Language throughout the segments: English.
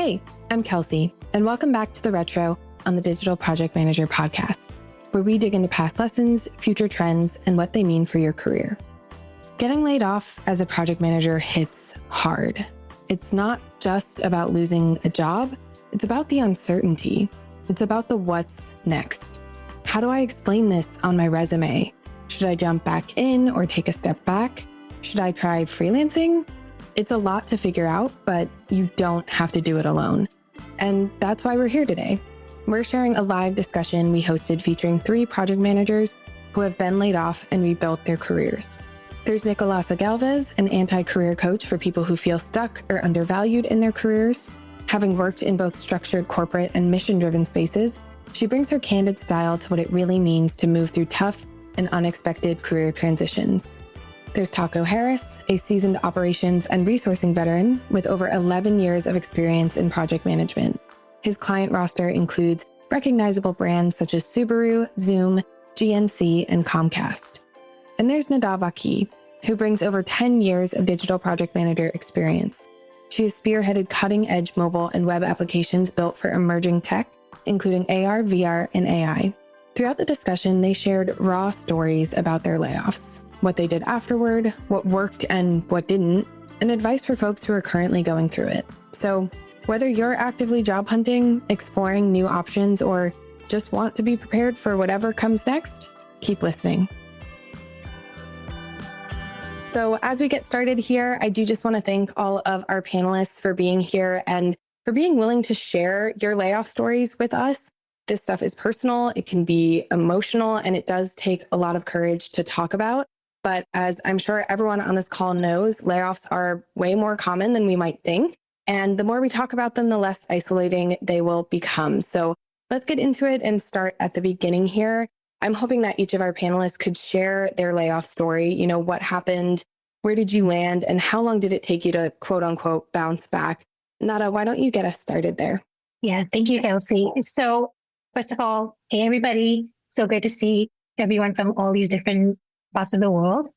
Hey, I'm Kelsey, and welcome back to The Retro on the Digital Project Manager podcast, where we dig into past lessons, future trends, and what they mean for your career. Getting laid off as a project manager hits hard. It's not just about losing a job, it's about the uncertainty. It's about the what's next. How do I explain this on my resume? Should I jump back in or take a step back? Should I try freelancing? It's a lot to figure out, but you don't have to do it alone. And that's why we're here today. We're sharing a live discussion we hosted featuring 3 project managers who have been laid off and rebuilt their careers. There's Nicolassa Galvez, an anti-career coach for people who feel stuck or undervalued in their careers. Having worked in both structured corporate and mission-driven spaces, she brings her candid style to what it really means to move through tough and unexpected career transitions. There's Thako Harris, a seasoned operations and resourcing veteran with over 11 years of experience in project management. His client roster includes recognizable brands such as Subaru, Zoom, GNC, and Comcast. And there's Nadaa Baqui, who brings over 10 years of digital project manager experience. She has spearheaded cutting-edge mobile and web applications built for emerging tech, including AR, VR, and AI. Throughout the discussion, they shared raw stories about their layoffs, what they did afterward, what worked and what didn't, and advice for folks who are currently going through it. So whether you're actively job hunting, exploring new options, or just want to be prepared for whatever comes next, keep listening. So as we get started here, I do just want to thank all of our panelists for being here and for being willing to share your layoff stories with us. This stuff is personal, it can be emotional, and it does take a lot of courage to talk about. But as I'm sure everyone on this call knows, layoffs are way more common than we might think. And the more we talk about them, the less isolating they will become. So let's get into it and start at the beginning here. I'm hoping that each of our panelists could share their layoff story. You know, what happened? Where did you land? And how long did it take you to quote unquote bounce back? Nadaa, why don't you get us started there? Yeah, thank you, Kelsey. So first of all, hey, everybody. So great to see everyone from all these different parts of the world.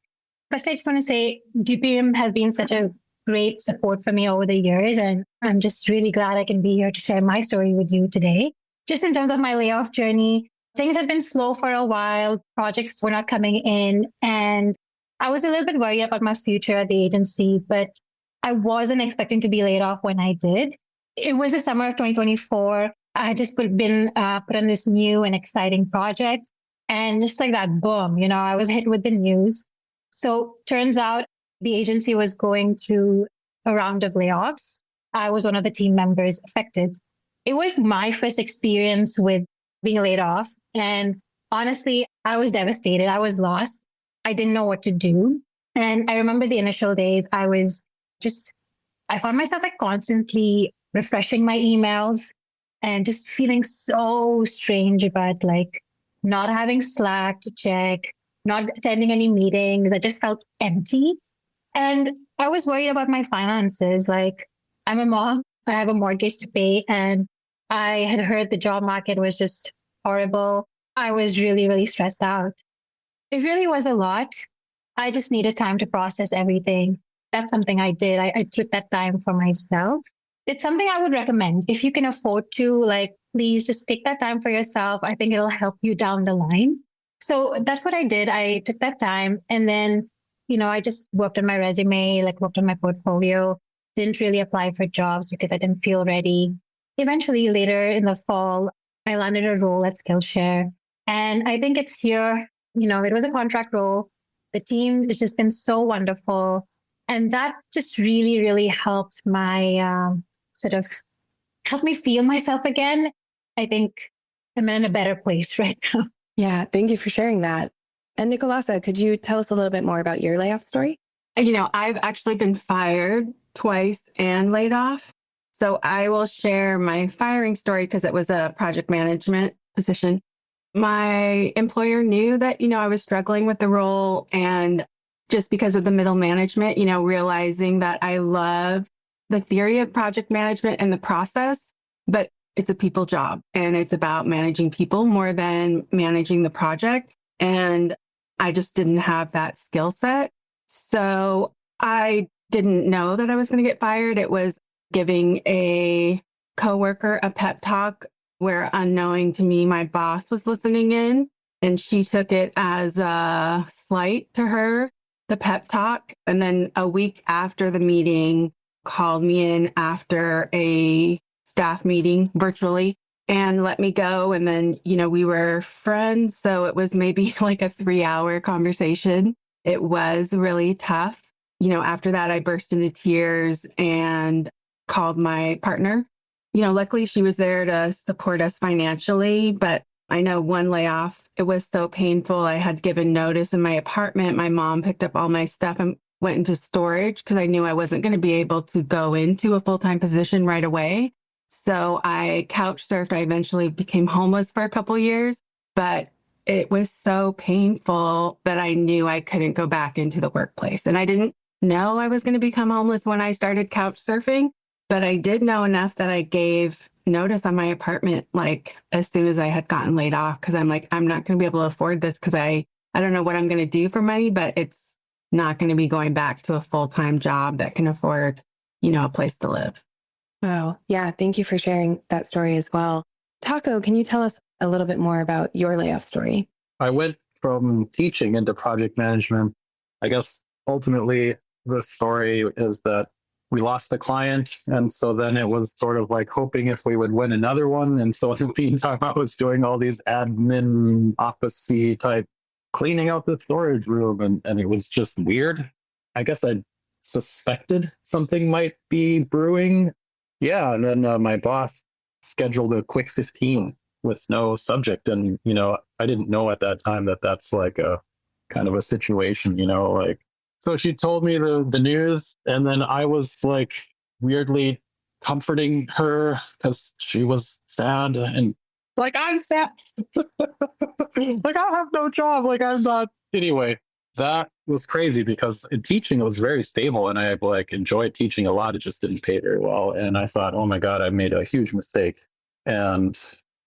First, I just want to say GPM has been such a great support for me over the years. And I'm just really glad I can be here to share my story with you today. Just in terms of my layoff journey, things had been slow for a while. Projects were not coming in. And I was a little bit worried about my future at the agency, but I wasn't expecting to be laid off when I did. It was the summer of 2024. I had just been put on this new and exciting project. And just like that, boom, I was hit with the news. So turns out the agency was going through a round of layoffs. I was one of the team members affected. It was my first experience with being laid off. And honestly, I was devastated. I was lost. I didn't know what to do. And I remember the initial days, I found myself constantly refreshing my emails and just feeling so strange about not having Slack to check, not attending any meetings. I just felt empty. And I was worried about my finances. I'm a mom, I have a mortgage to pay, and I had heard the job market was just horrible. I was really, really stressed out. It really was a lot. I just needed time to process everything. That's something I did. I took that time for myself. It's something I would recommend. If you can afford to, please just take that time for yourself. I think it'll help you down the line. So that's what I did. I took that time and then, I just worked on my resume, worked on my portfolio, didn't really apply for jobs because I didn't feel ready. Eventually later in the fall, I landed a role at Skillshare. And I think it's here, it was a contract role. The team has just been so wonderful. And that just really, really helped my helped me feel myself again. I think I'm in a better place right now. Yeah, thank you for sharing that. And Nicolassa, could you tell us a little bit more about your layoff story? I've actually been fired twice and laid off. So I will share my firing story because it was a project management position. My employer knew that, I was struggling with the role, and just because of the middle management, realizing that I love the theory of project management and the process, but it's a people job and it's about managing people more than managing the project. And I just didn't have that skill set. So I didn't know that I was going to get fired. It was giving a coworker a pep talk where unknowing to me, my boss was listening in and she took it as a slight to her, the pep talk. And then a week after the meeting, called me in after a staff meeting virtually and let me go. And then, we were friends. So it was maybe like a 3-hour conversation. It was really tough. After that, I burst into tears and called my partner. Luckily she was there to support us financially, but I know one layoff, it was so painful. I had given notice in my apartment. My mom picked up all my stuff and went into storage because I knew I wasn't going to be able to go into a full-time position right away. So I couch surfed. I eventually became homeless for a couple of years, but it was so painful that I knew I couldn't go back into the workplace. And I didn't know I was going to become homeless when I started couch surfing, but I did know enough that I gave notice on my apartment, like as soon as I had gotten laid off, because I'm like, I'm not going to be able to afford this because I don't know what I'm going to do for money, but it's not going to be going back to a full-time job that can afford, a place to live. Wow. Yeah. Thank you for sharing that story as well. Thako, can you tell us a little bit more about your layoff story? I went from teaching into project management. I guess ultimately the story is that we lost the client. And so then it was sort of like hoping if we would win another one. And so in the meantime, I was doing all these admin office-y type cleaning out the storage room. And it was just weird. I guess I suspected something might be brewing. Yeah. And then my boss scheduled a quick 15 with no subject. And, I didn't know at that time that that's like a kind of a situation, so she told me the news, and then I was like weirdly comforting her because she was sad and like, I'm sad. Like, I have no job. Like, I'm not. Anyway, that was crazy because in teaching, it was very stable and I like enjoyed teaching a lot. It just didn't pay very well. And I thought, oh my God, I made a huge mistake. And,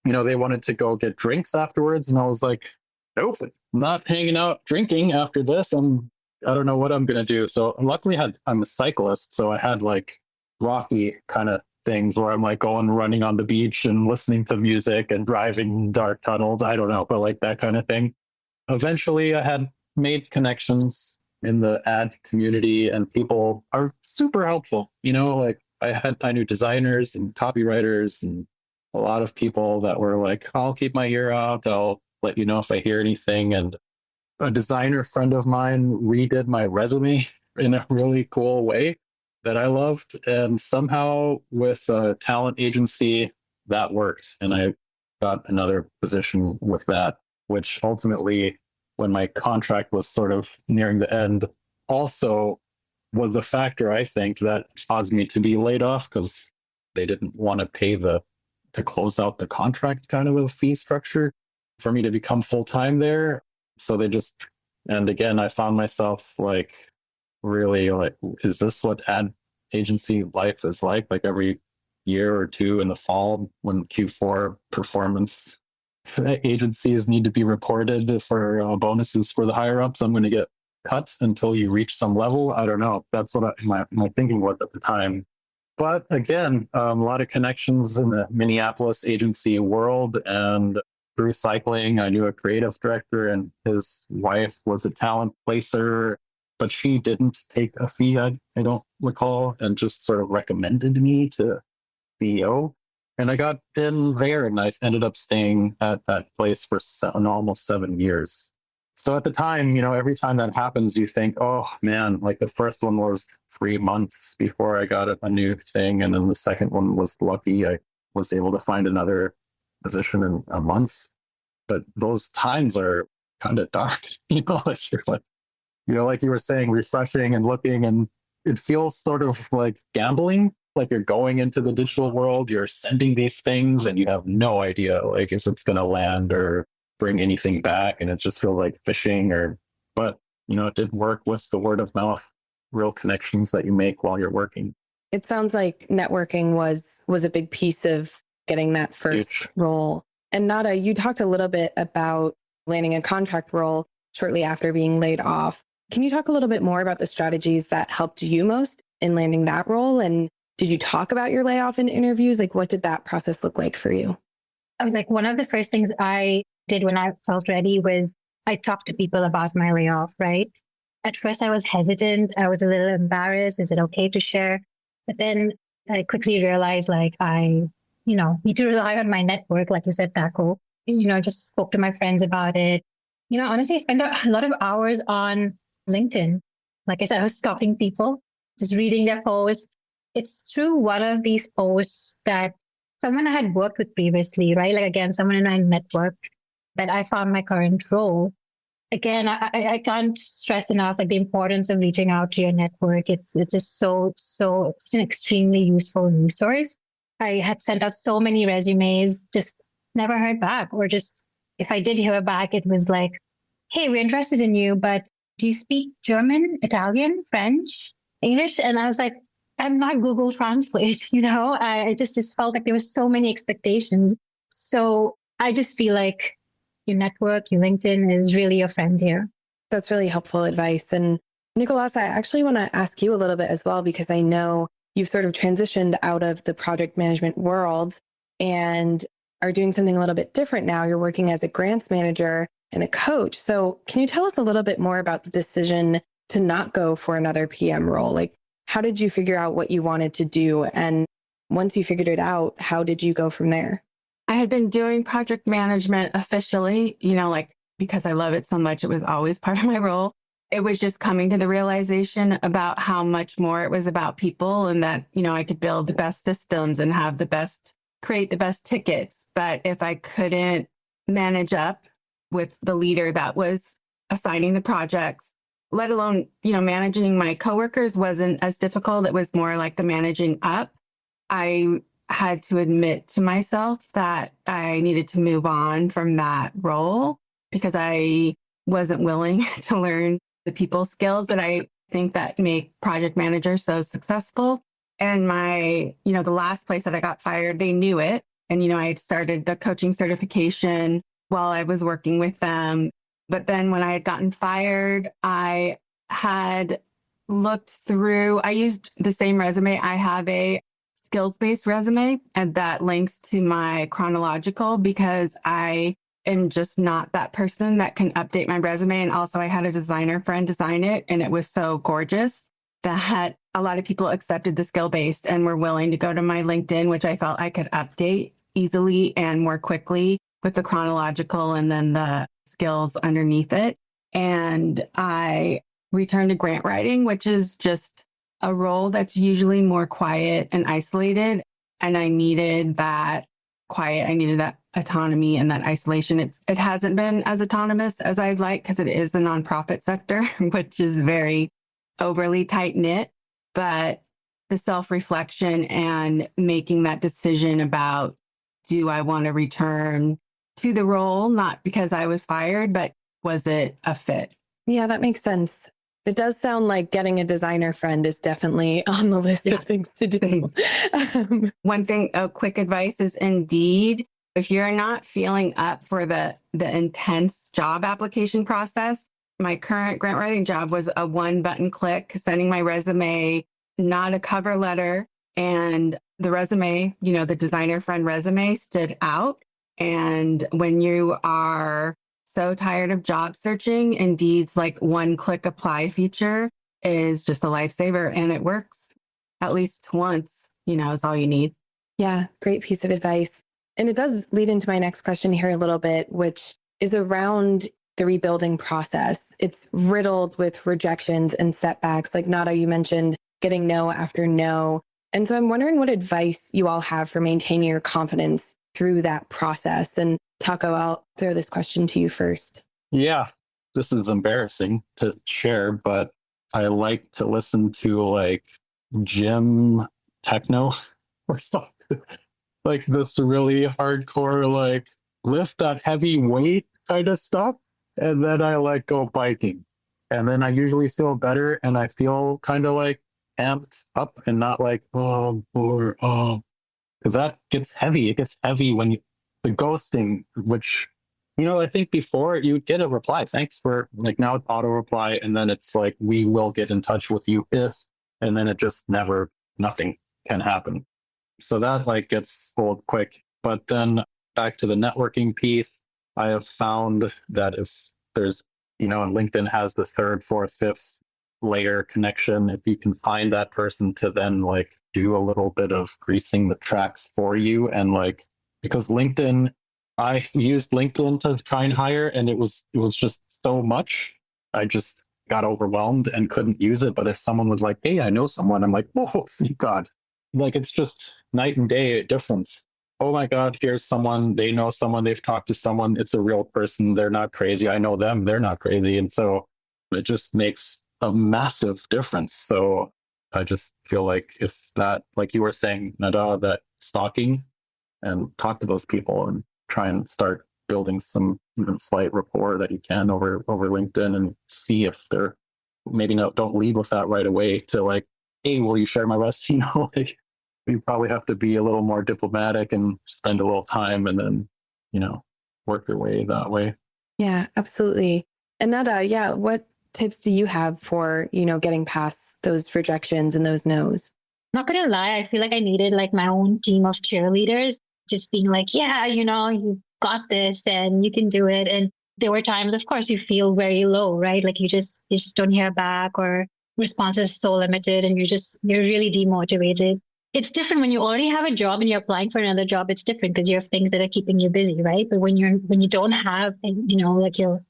they wanted to go get drinks afterwards. And I was like, nope, I'm not hanging out drinking after this. I don't know what I'm going to do. So luckily I'm a cyclist. So I had like rocky kind of things where I'm like going running on the beach and listening to music and driving dark tunnels. I don't know, but like that kind of thing. Eventually I had made connections in the ad community and people are super helpful. Like I knew designers and copywriters and a lot of people that were like, I'll keep my ear out. I'll let you know if I hear anything. And a designer friend of mine redid my resume in a really cool way that I loved. And somehow with a talent agency, that worked. And I got another position with that, which ultimately, when my contract was sort of nearing the end, also was a factor, I think, that caused me to be laid off because they didn't want to pay to close out the contract kind of a fee structure for me to become full-time there. So and again, I found myself like, really like, is this what ad agency life is like? Like every year or two in the fall when Q4 performance agencies need to be reported for bonuses for the higher ups, I'm going to get cut until you reach some level. I don't know. That's what my thinking was at the time. But again, a lot of connections in the Minneapolis agency world, and through cycling, I knew a creative director and his wife was a talent placer, but she didn't take a fee, I don't recall, and just sort of recommended me to CEO. And I got in there and I ended up staying at that place for almost 7 years. So at the time, every time that happens, you think, oh man, like the first one was 3 months before I got a new thing. And then the second one was lucky. I was able to find another position in a month. But those times are kind of dark, if you're like, like you were saying, refreshing and looking, and it feels sort of like gambling, like you're going into the digital world, you're sending these things and you have no idea like if it's going to land or bring anything back. And it just feels like fishing but it did work with the word of mouth, real connections that you make while you're working. It sounds like networking was a big piece of getting that first role. And Nadaa, you talked a little bit about landing a contract role shortly after being laid off. Can you talk a little bit more about the strategies that helped you most in landing that role? And did you talk about your layoff in interviews? Like, what did that process look like for you? I was like, one of the first things I did when I felt ready was I talked to people about my layoff, right? At first, I was hesitant. I was a little embarrassed. Is it okay to share? But then I quickly realized like need to rely on my network, like you said, Thako. Just spoke to my friends about it. Honestly, I spent a lot of hours on LinkedIn. Like I said, I was stalking people, just reading their posts. It's through one of these posts that someone I had worked with previously, right? Like again, someone in my network that I found my current role. Again, I can't stress enough like the importance of reaching out to your network. It's just so it's an extremely useful resource. I had sent out so many resumes, just never heard back, or just if I did hear back, it was like, "Hey, we're interested in you, but do you speak German, Italian, French, English?" And I was like, "I'm not Google Translate." I just felt like there was so many expectations. So I just feel like your network, your LinkedIn is really your friend here. That's really helpful advice. And Nicolassa, I actually want to ask you a little bit as well, because I know you've sort of transitioned out of the project management world and are doing something a little bit different now. You're working as a grants manager and a coach. So can you tell us a little bit more about the decision to not go for another PM role? Like, how did you figure out what you wanted to do? And once you figured it out, how did you go from there? I had been doing project management officially, because I love it so much, it was always part of my role. It was just coming to the realization about how much more it was about people and that, I could build the best systems and create the best tickets. But if I couldn't manage up with the leader that was assigning the projects, let alone, managing my coworkers wasn't as difficult. It was more like the managing up. I had to admit to myself that I needed to move on from that role because I wasn't willing to learn the people skills that I think that make project managers so successful. And the last place that I got fired, they knew it. And, I had started the coaching certification while I was working with them. But then when I had gotten fired, I had looked through, I used the same resume. I have a skills-based resume, and that links to my chronological because I am just not that person that can update my resume. And also I had a designer friend design it, and it was so gorgeous that a lot of people accepted the skill-based and were willing to go to my LinkedIn, which I felt I could update easily and more quickly with the chronological and then the skills underneath it. And I returned to grant writing, which is just a role that's usually more quiet and isolated. And I needed that quiet. I needed that autonomy and that isolation. It hasn't been as autonomous as I'd like because it is the nonprofit sector, which is very overly tight knit. But the self-reflection and making that decision about, do I want to return to the role, not because I was fired, but was it a fit? Yeah, that makes sense. It does sound like getting a designer friend is definitely on the list of things to do. One thing, a quick advice is Indeed. If you're not feeling up for the intense job application process, my current grant writing job was a one button click, sending my resume, not a cover letter. And the resume, the designer friend resume stood out. And when you are so tired of job searching, Indeed's like one click apply feature is just a lifesaver, and it works at least once, is all you need. Yeah, great piece of advice. And it does lead into my next question here a little bit, which is around the rebuilding process. It's riddled with rejections and setbacks. Like Nadaa, you mentioned getting no after no. And so I'm wondering what advice you all have for maintaining your confidence through that process. And Thako, I'll throw this question to you first. Yeah, this is embarrassing to share, but I like to listen to like gym techno or something. Like this really hardcore, like lift that heavy weight kind of stuff. And then I like go biking. And then I usually feel better and I feel kind of like amped up and not like, because that gets heavy. It gets heavy when the ghosting, which, I think before you get a reply, thanks for like now it's auto reply. And then it's like, we will get in touch with you if, and then it just never, nothing. can happen. So that like gets old quick. But then back to the networking piece, I have found that if there's, and LinkedIn has the third, fourth, fifth layer connection, if you can find that person to then like do a little bit of greasing the tracks for you. And like, because LinkedIn, I used LinkedIn to try and hire, and it was just so much. I just got overwhelmed and couldn't use it. But if someone was like, hey, I know someone, I'm like, oh, thank God. Like, it's just night and day difference. Oh my God, here's someone, they know someone, they've talked to someone, it's a real person, they're not crazy. I know them, they're not crazy. And so it just makes a massive difference. So I just feel like if that, like you were saying, Nadaa, that stalking, and talk to those people and try and start building some even slight rapport that you can over LinkedIn, and see if they're maybe don't lead with that right away to like, hey, will you share my resume? Like, you probably have to be a little more diplomatic and spend a little time, and then, work your way that way. Yeah, absolutely. And Nadaa, yeah, what tips do you have for, getting past those rejections and those no's? Not gonna lie, I feel like I needed like my own team of cheerleaders, just being like, yeah, you got this and you can do it. And there were times, of course, you feel very low, right? Like you just don't hear back, or responses so limited, and you're really demotivated. It's different when you already have a job and you're applying for another job. It's different because you have things that are keeping you busy, right? But when you don't have, like your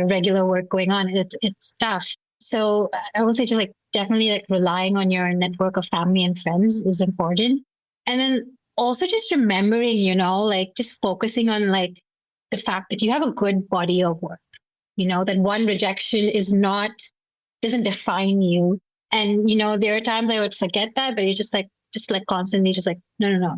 regular work going on, it's tough. So I would say just like definitely like relying on your network of family and friends is important. And then also just remembering, like just focusing on like the fact that you have a good body of work, that one rejection doesn't define you. And, there are times I would forget that, but it's just like constantly just like, no,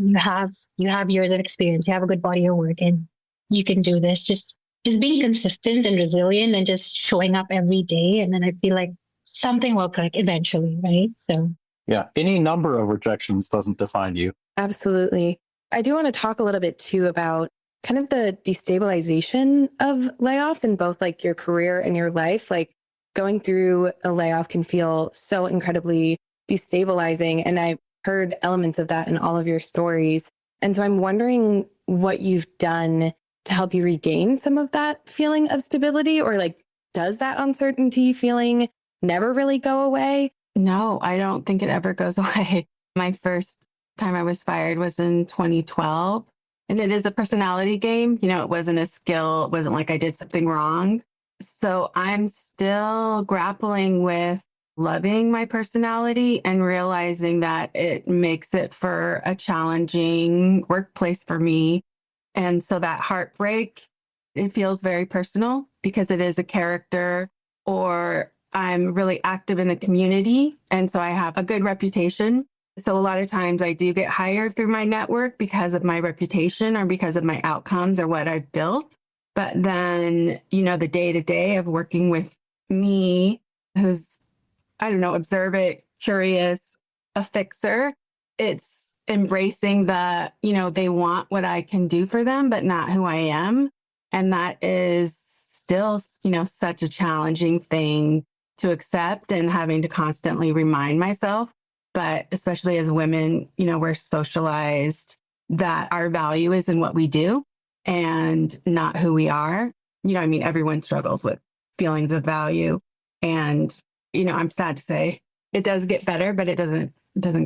you have years of experience, you have a good body of work, and you can do this. Just being consistent and resilient and just showing up every day. And then I feel like something will click eventually, right? So yeah, any number of rejections doesn't define you. Absolutely. I do want to talk a little bit too about kind of the destabilization of layoffs in both like your career and your life. Like going through a layoff can feel so incredibly destabilizing. And I heard elements of that in all of your stories. And so I'm wondering what you've done to help you regain some of that feeling of stability, or like, does that uncertainty feeling never really go away? No, I don't think it ever goes away. My first time I was fired was in 2012, and it is a personality game. It wasn't a skill. It wasn't like I did something wrong. So I'm still grappling with loving my personality and realizing that it makes it for a challenging workplace for me. And so that heartbreak, it feels very personal because it is a character, or I'm really active in the community. And so I have a good reputation. So a lot of times I do get hired through my network because of my reputation or because of my outcomes or what I've built. But then, the day-to-day of working with me, who's, observant, curious, a fixer, it's embracing the, they want what I can do for them, but not who I am. And that is still, such a challenging thing to accept, and having to constantly remind myself. But especially as women, we're socialized that our value is in what we do and not who we are. Everyone struggles with feelings of value. And, I'm sad to say it does get better, but it doesn't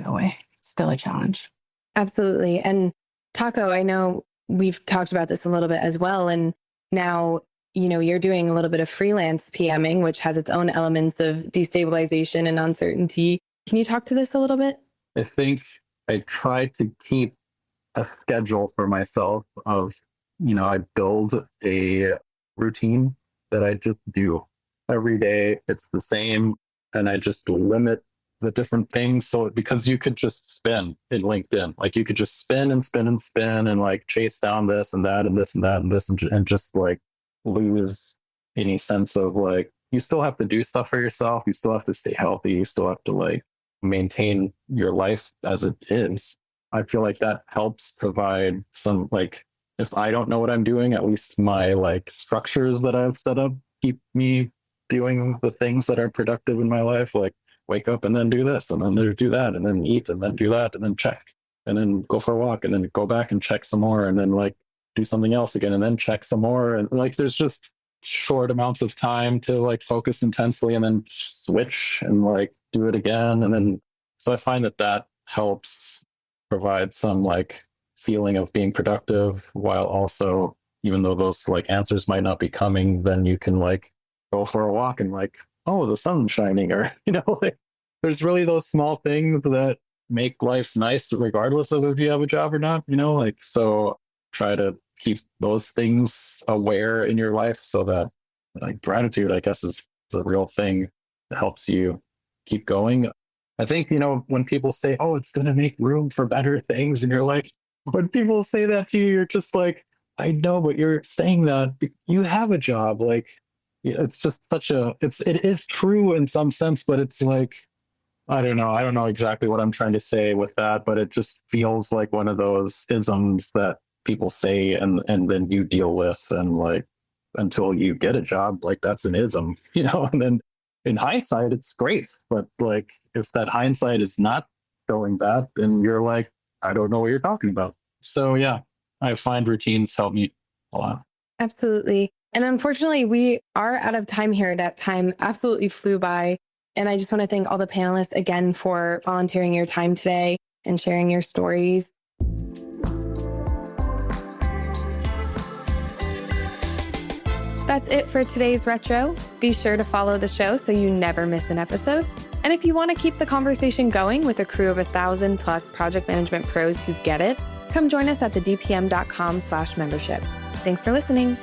go away. It's still a challenge. Absolutely. And Thako, I know we've talked about this a little bit as well. And now, you're doing a little bit of freelance PMing, which has its own elements of destabilization and uncertainty. Can you talk to this a little bit? I think I try to keep a schedule for myself of, I build a routine that I just do every day. It's the same. And I just limit the different things. So because you could just spin in LinkedIn, like you could just spin and spin and spin and like chase down this and that and this and that and this, and just like lose any sense of like, you still have to do stuff for yourself. You still have to stay healthy. You still have to like maintain your life as it is. I feel like that helps provide some, like, if I don't know what I'm doing, at least my like structures that I've set up keep me doing the things that are productive in my life. Like wake up and then do this and then do that and then eat and then do that and then check and then go for a walk and then go back and check some more and then like do something else again and then check some more. And like, there's just short amounts of time to like focus intensely and then switch and like do it again. And then, so I find that helps provide some like feeling of being productive while also, even though those like answers might not be coming, then you can like go for a walk and like, oh, the sun's shining, or, like there's really those small things that make life nice regardless of if you have a job or not, like, so try to keep those things aware in your life so that like gratitude, I guess, is the real thing that helps you keep going. I think, when people say, oh, it's going to make room for better things, and you're like, when people say that to you, you're just like, I know, but you're saying that you have a job. Like, it's just it is true in some sense, but it's like, I don't know exactly what I'm trying to say with that, but it just feels like one of those isms that people say and then you deal with, and like, until you get a job, like that's an ism, and then in hindsight, it's great. But like, if that hindsight is not showing that, then you're like, I don't know what you're talking about. So yeah, I find routines help me a lot. Absolutely. And unfortunately, we are out of time here. That time absolutely flew by. And I just want to thank all the panelists again for volunteering your time today and sharing your stories. That's it for today's Retro. Be sure to follow the show so you never miss an episode. And if you want to keep the conversation going with a crew of 1,000+ project management pros who get it, come join us at thedpm.com/membership. Thanks for listening.